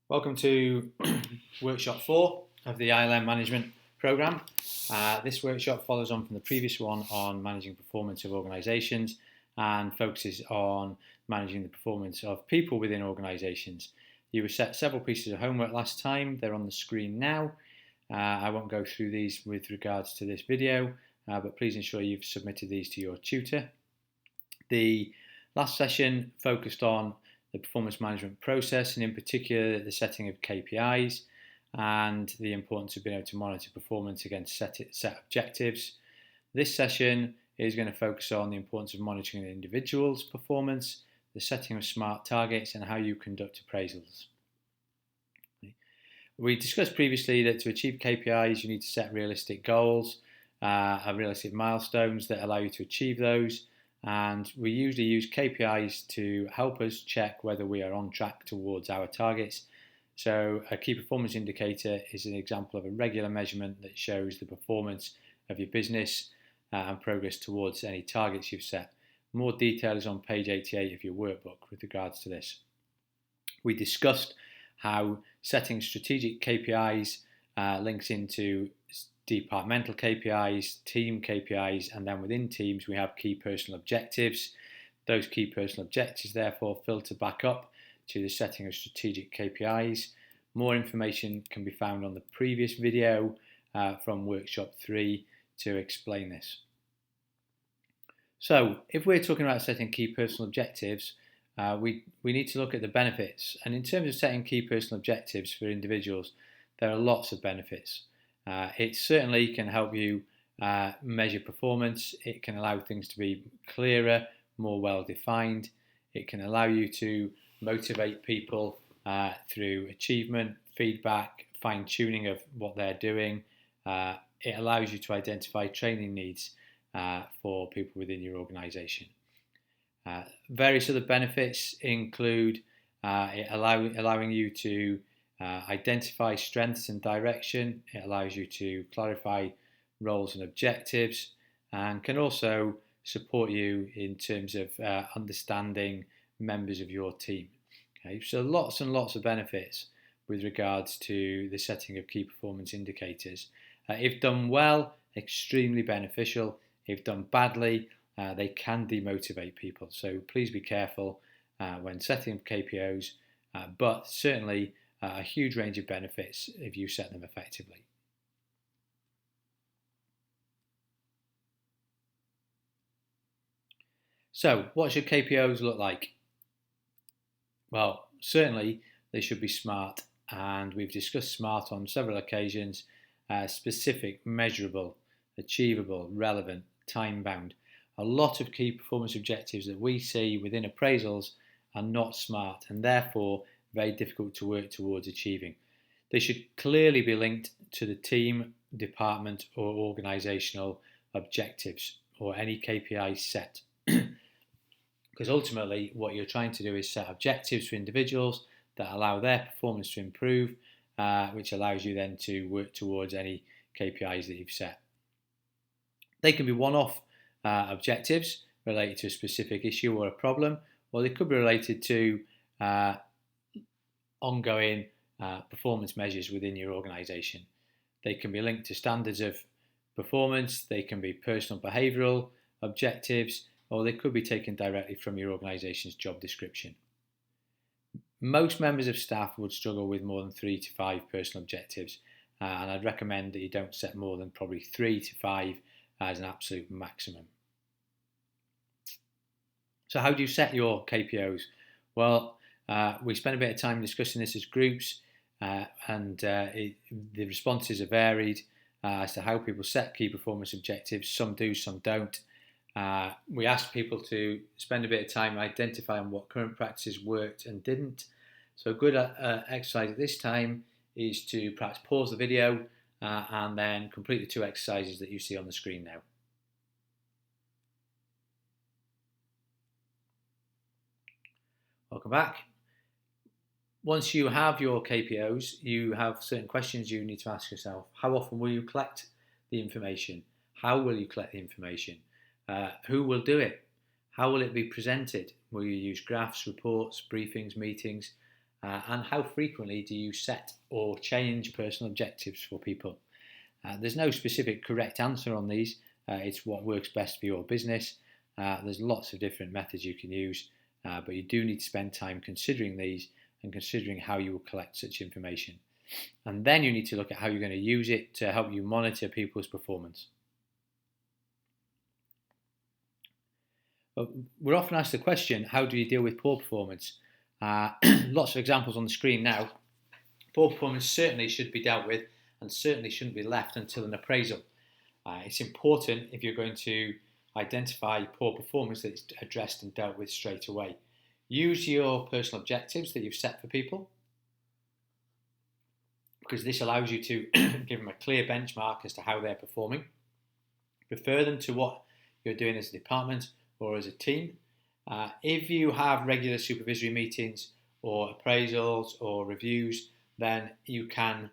Welcome to workshop 4 of the ILM management programme. This workshop follows on from the previous one on managing performance of organisations and focuses on managing the performance of people within organisations. You were set several pieces of homework last time. They're on the screen now. I won't go through these with regards to this video, but please ensure you've submitted these to your tutor. The last session focused on the performance management process, and in particular the setting of KPIs and the importance of being able to monitor performance against set objectives. This session is going to focus on the importance of monitoring an individual's performance, the setting of SMART targets, and how you conduct appraisals. We discussed previously that to achieve KPIs you need to set realistic goals and realistic milestones that allow you to achieve those. And we usually use KPIs to help us check whether we are on track towards our targets. So a key performance indicator is an example of a regular measurement that shows the performance of your business and progress towards any targets you've set. More detail is on page 88 of your workbook with regards to this. We discussed how setting strategic KPIs links into departmental KPIs, team KPIs, and then within teams we have key personal objectives. Those key personal objectives therefore filter back up to the setting of strategic KPIs. More information can be found on the previous video from workshop 3 to explain this. So if we're talking about setting key personal objectives, we need to look at the benefits. And in terms of setting key personal objectives for individuals, there are lots of benefits. It certainly can help you measure performance. It can allow things to be clearer, more well defined. It can allow you to motivate people through achievement, feedback, fine tuning of what they're doing. It allows you to identify training needs for people within your organisation. Various other benefits include allowing you to identify strengths and direction. It allows you to clarify roles and objectives, and can also support you in terms of understanding members of your team. Okay, so lots and lots of benefits with regards to the setting of key performance indicators. If done well, extremely beneficial. If done badly, they can demotivate people. So please be careful when setting up KPOs, but certainly a huge range of benefits if you set them effectively. So what should KPOs look like? Well, certainly they should be SMART, and we've discussed SMART on several occasions: specific, measurable, achievable, relevant, time-bound. A lot of key performance objectives that we see within appraisals are not SMART, and therefore very difficult to work towards achieving. They should clearly be linked to the team, department or organisational objectives or any KPI set. Because ultimately what you're trying to do is set objectives for individuals that allow their performance to improve, which allows you then to work towards any KPIs that you've set. They can be one-off objectives related to a specific issue or a problem, or they could be related to ongoing performance measures within your organisation. They can be linked to standards of performance, they can be personal behavioural objectives, or they could be taken directly from your organisation's job description. Most members of staff would struggle with more than 3 to 5 personal objectives, and I'd recommend that you don't set more than probably 3 to 5 as an absolute maximum. So how do you set your KPOs? Well, we spent a bit of time discussing this as groups, and the responses are varied as to how people set key performance objectives. Some do, some don't. We asked people to spend a bit of time identifying what current practices worked and didn't. So a good exercise at this time is to perhaps pause the video and then complete the 2 exercises that you see on the screen now. Welcome back. Once you have your KPOs, you have certain questions you need to ask yourself. How often will you collect the information? How will you collect the information? Who will do it? How will it be presented? Will you use graphs, reports, briefings, meetings? And how frequently do you set or change personal objectives for people? There's no specific correct answer on these. It's what works best for your business. There's lots of different methods you can use, but you do need to spend time considering these and considering how you will collect such information. And then you need to look at how you're going to use it to help you monitor people's performance. We're often asked the question, how do you deal with poor performance? Lots of examples on the screen now. Poor performance certainly should be dealt with and certainly shouldn't be left until an appraisal. It's important, if you're going to identify poor performance, that it's addressed and dealt with straight away. Use your personal objectives that you've set for people, because this allows you to give them a clear benchmark as to how they're performing. Refer them to what you're doing as a department or as a team. If you have regular supervisory meetings or appraisals or reviews, then you can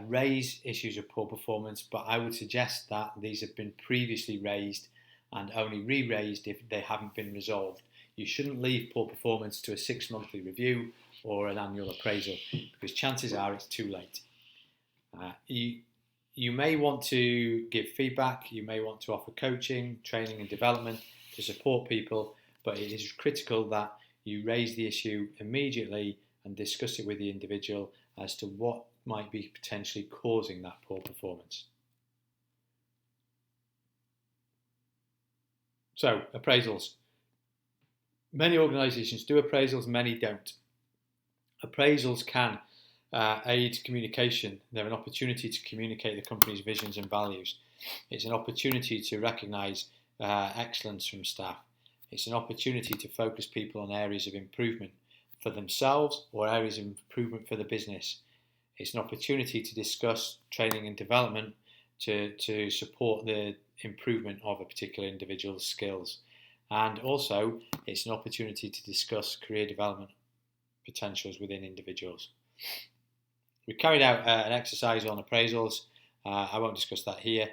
raise issues of poor performance, but I would suggest that these have been previously raised and only re-raised if they haven't been resolved. You shouldn't leave poor performance to a 6-monthly review or an annual appraisal, because chances are it's too late. You may want to give feedback, you may want to offer coaching, training and development to support people, but it is critical that you raise the issue immediately and discuss it with the individual as to what might be potentially causing that poor performance. So, appraisals. Many organisations do appraisals, many don't. Appraisals can aid communication. They're an opportunity to communicate the company's visions and values. It's an opportunity to recognise excellence from staff. It's an opportunity to focus people on areas of improvement for themselves or areas of improvement for the business. It's an opportunity to discuss training and development to support the improvement of a particular individual's skills. And also, it's an opportunity to discuss career development potentials within individuals. We carried out an exercise on appraisals. I won't discuss that here.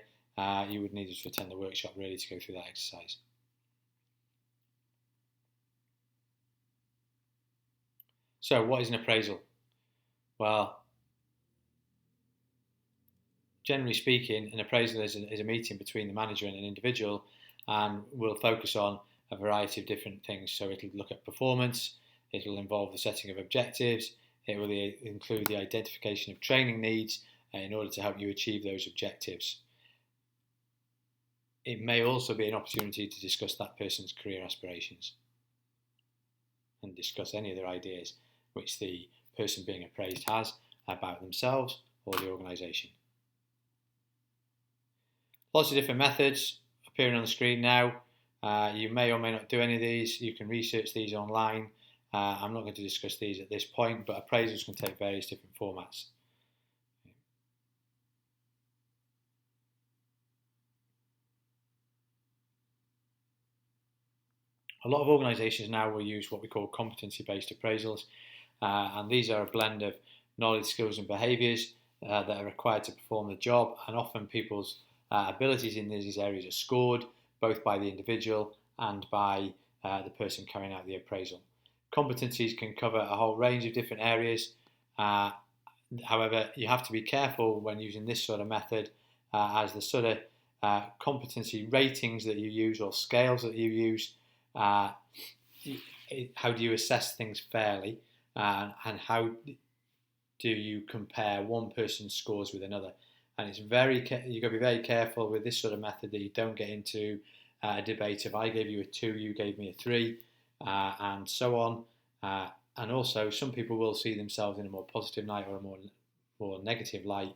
You would need to attend the workshop really to go through that exercise. So, what is an appraisal? Well, generally speaking, an appraisal is a meeting between the manager and an individual, and will focus on a variety of different things. So it'll look at performance, it'll involve the setting of objectives, it will include the identification of training needs in order to help you achieve those objectives. It may also be an opportunity to discuss that person's career aspirations and discuss any other ideas which the person being appraised has about themselves or the organisation. Lots of different methods appearing on the screen now. You may or may not do any of these. You can research these online. I'm not going to discuss these at this point, but appraisals can take various different formats. A lot of organisations now will use what we call competency-based appraisals, and these are a blend of knowledge, skills and behaviours that are required to perform the job, and often people's abilities in these areas are scored both by the individual and by the person carrying out the appraisal. Competencies can cover a whole range of different areas. However, you have to be careful when using this sort of method, as the sort of competency ratings that you use or scales that you use, how do you assess things fairly, and how do you compare one person's scores with another? And it's you've got to be very careful with this sort of method that you don't get into a debate of I gave you a 2, you gave me a 3, and so on. And also, some people will see themselves in a more positive light or a more negative light,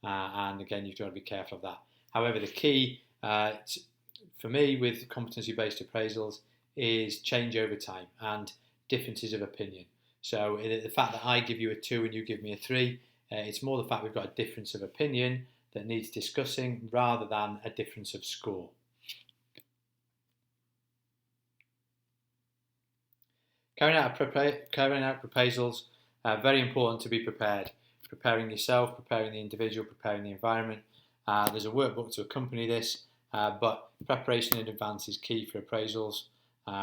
and again, you've got to be careful of that. However, the key for me with competency-based appraisals is change over time and differences of opinion. So the fact that I give you a 2 and you give me a 3, it's more the fact we've got a difference of opinion that needs discussing rather than a difference of score. Carrying out proposals, very important to be prepared. Preparing yourself, preparing the individual, preparing the environment. There's a workbook to accompany this, but preparation in advance is key for appraisals.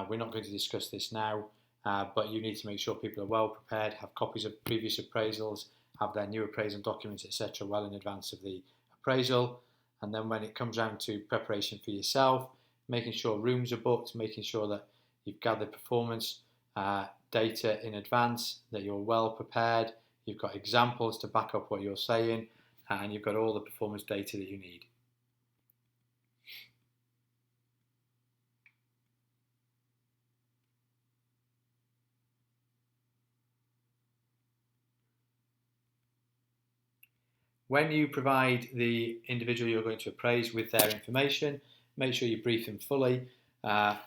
We're not going to discuss this now, but you need to make sure people are well prepared, have copies of previous appraisals, have their new appraisal documents, etc., well in advance of the appraisal. And then when it comes down to preparation for yourself, making sure rooms are booked, making sure that you've gathered performance data in advance, that you're well prepared, you've got examples to back up what you're saying, and you've got all the performance data that you need. When you provide the individual you're going to appraise with their information, make sure you brief them fully,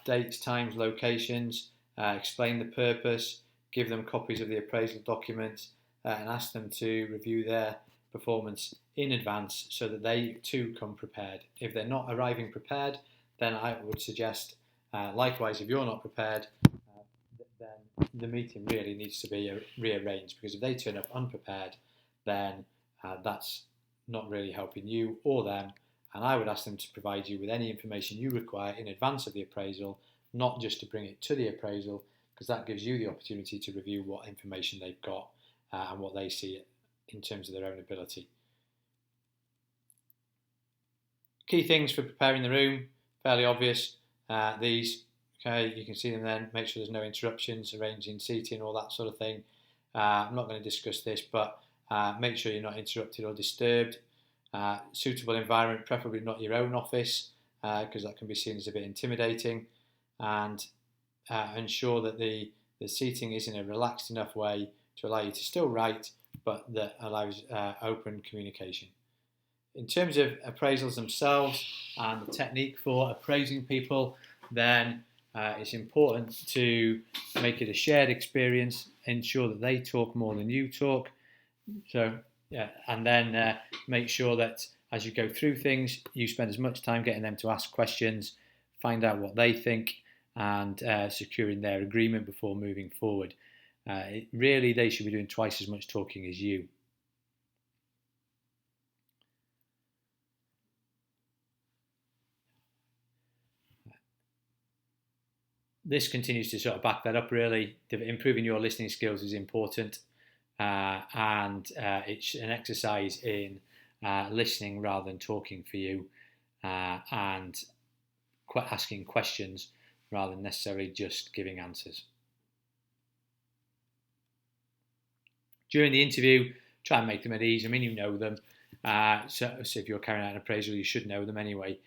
dates, times, locations, explain the purpose, give them copies of the appraisal documents, and ask them to review their performance in advance so that they too come prepared. If they're not arriving prepared, then I would suggest, likewise, if you're not prepared, then the meeting really needs to be rearranged, because if they turn up unprepared, then that's not really helping you or them, and I would ask them to provide you with any information you require in advance of the appraisal, not just to bring it to the appraisal, because that gives you the opportunity to review what information they've got and what they see in terms of their own ability. Key things for preparing the room, fairly obvious, these. Okay, you can see them then, make sure there's no interruptions, arranging seating, all that sort of thing. I'm not going to discuss this, but make sure you're not interrupted or disturbed. Suitable environment, preferably not your own office, because that can be seen as a bit intimidating. And ensure that the seating is in a relaxed enough way to allow you to still write, but that allows open communication. In terms of appraisals themselves and the technique for appraising people, then it's important to make it a shared experience, ensure that they talk more than you talk. So, yeah, and then make sure that as you go through things, you spend as much time getting them to ask questions, find out what they think, and securing their agreement before moving forward. Really, they should be doing twice as much talking as you. This continues to sort of back that up, really. Improving your listening skills is important, and it's an exercise in listening rather than talking for you, and asking questions rather than necessarily just giving answers. During the interview, try and make them at ease. I mean, you know them, so if you're carrying out an appraisal, you should know them anyway.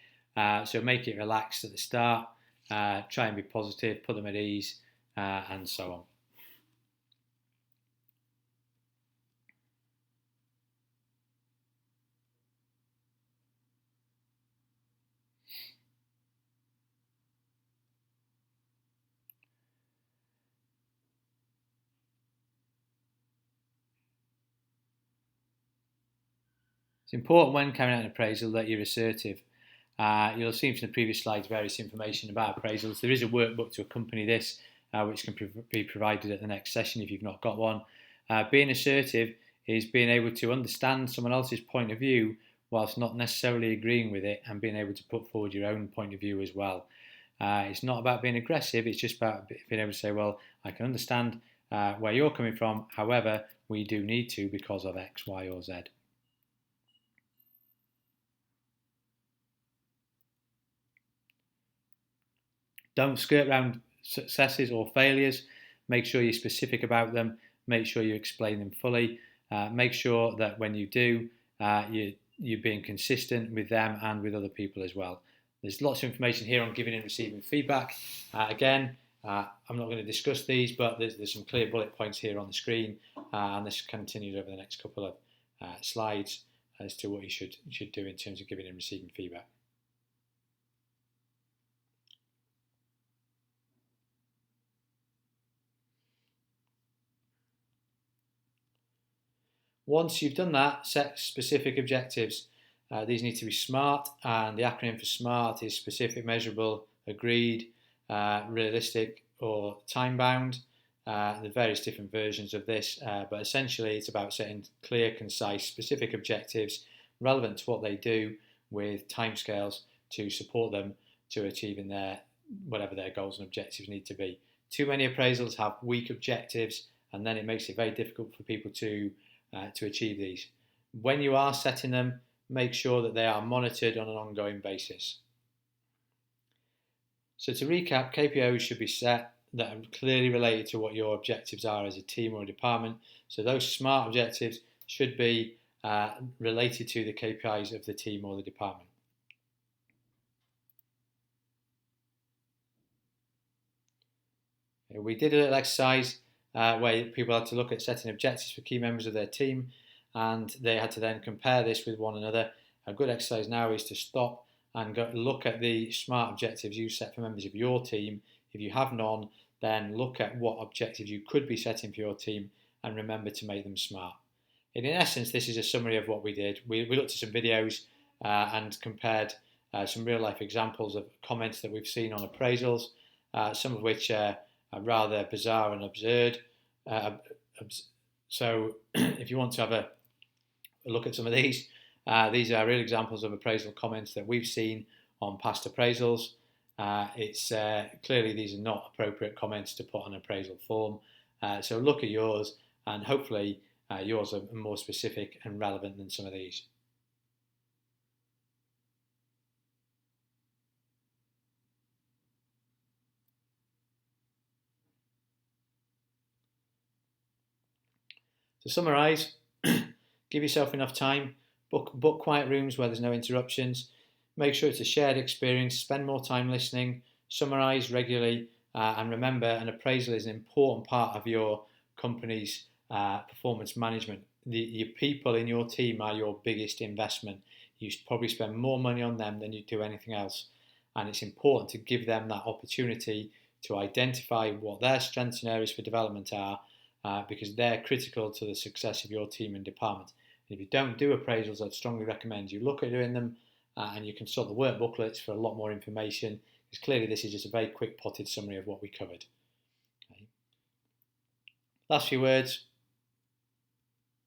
So make it relaxed at the start. Try and be positive, put them at ease, and so on. It's important when carrying out an appraisal that you're assertive. You'll have seen from the previous slides various information about appraisals. There is a workbook to accompany this, which can be provided at the next session if you've not got one. Being assertive is being able to understand someone else's point of view whilst not necessarily agreeing with it, and being able to put forward your own point of view as well. It's not about being aggressive, it's just about being able to say, well, I can understand where you're coming from, however, we do need to because of X, Y, or Z. Don't skirt around successes or failures. Make sure you're specific about them. Make sure you explain them fully. Make sure that when you do, you're being consistent with them and with other people as well. There's lots of information here on giving and receiving feedback. Again, I'm not going to discuss these, but there's some clear bullet points here on the screen, and this continues over the next couple of slides as to what you should do in terms of giving and receiving feedback. Once you've done that, set specific objectives. These need to be SMART, and the acronym for SMART is specific, measurable, agreed, realistic, or time-bound. There are various different versions of this, but essentially it's about setting clear, concise, specific objectives relevant to what they do with timescales to support them to achieving whatever their goals and objectives need to be. Too many appraisals have weak objectives, and then it makes it very difficult for people to achieve these. When you are setting them, make sure that they are monitored on an ongoing basis. So to recap, KPIs should be set that are clearly related to what your objectives are as a team or a department. So those SMART objectives should be related to the KPIs of the team or the department. We did a little exercise where people had to look at setting objectives for key members of their team, and they had to then compare this with one another. A good exercise now is to stop and look at the SMART objectives you set for members of your team. If you have none, then look at what objectives you could be setting for your team and remember to make them SMART. And in essence, this is a summary of what we did. We looked at some videos and compared some real life examples of comments that we've seen on appraisals, some of which are rather bizarre and absurd. So if you want to have a look at some of these are real examples of appraisal comments that we've seen on past appraisals. It's clearly these are not appropriate comments to put on an appraisal form. So look at yours, and hopefully yours are more specific and relevant than some of these. To summarise, give yourself enough time, book quiet rooms where there's no interruptions, make sure it's a shared experience, spend more time listening, summarise regularly, and remember an appraisal is an important part of your company's performance management. Your people in your team are your biggest investment. You probably spend more money on them than you do anything else, and it's important to give them that opportunity to identify what their strengths and areas for development are, because they're critical to the success of your team and department. And if you don't do appraisals, I'd strongly recommend you look at doing them, and you consult the work booklets for a lot more information, because clearly this is just a very quick potted summary of what we covered. Okay. Last few words.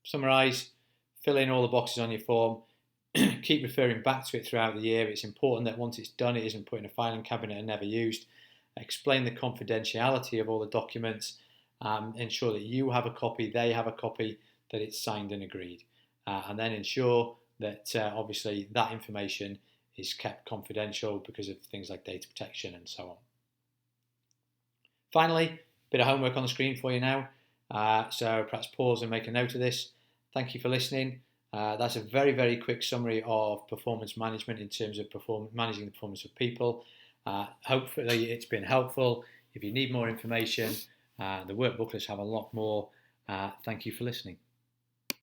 Summarise, fill in all the boxes on your form, keep referring back to it throughout the year. It's important that once it's done, it isn't put in a filing cabinet and never used. Explain the confidentiality of all the documents. Ensure that you have a copy, they have a copy, that it's signed and agreed. And then ensure that obviously that information is kept confidential because of things like data protection and so on. Finally, a bit of homework on the screen for you now. So perhaps pause and make a note of this. Thank you for listening. That's a very, very quick summary of performance management in terms of managing the performance of people. Hopefully it's been helpful. If you need more information, the work booklets have a lot more. Thank you for listening.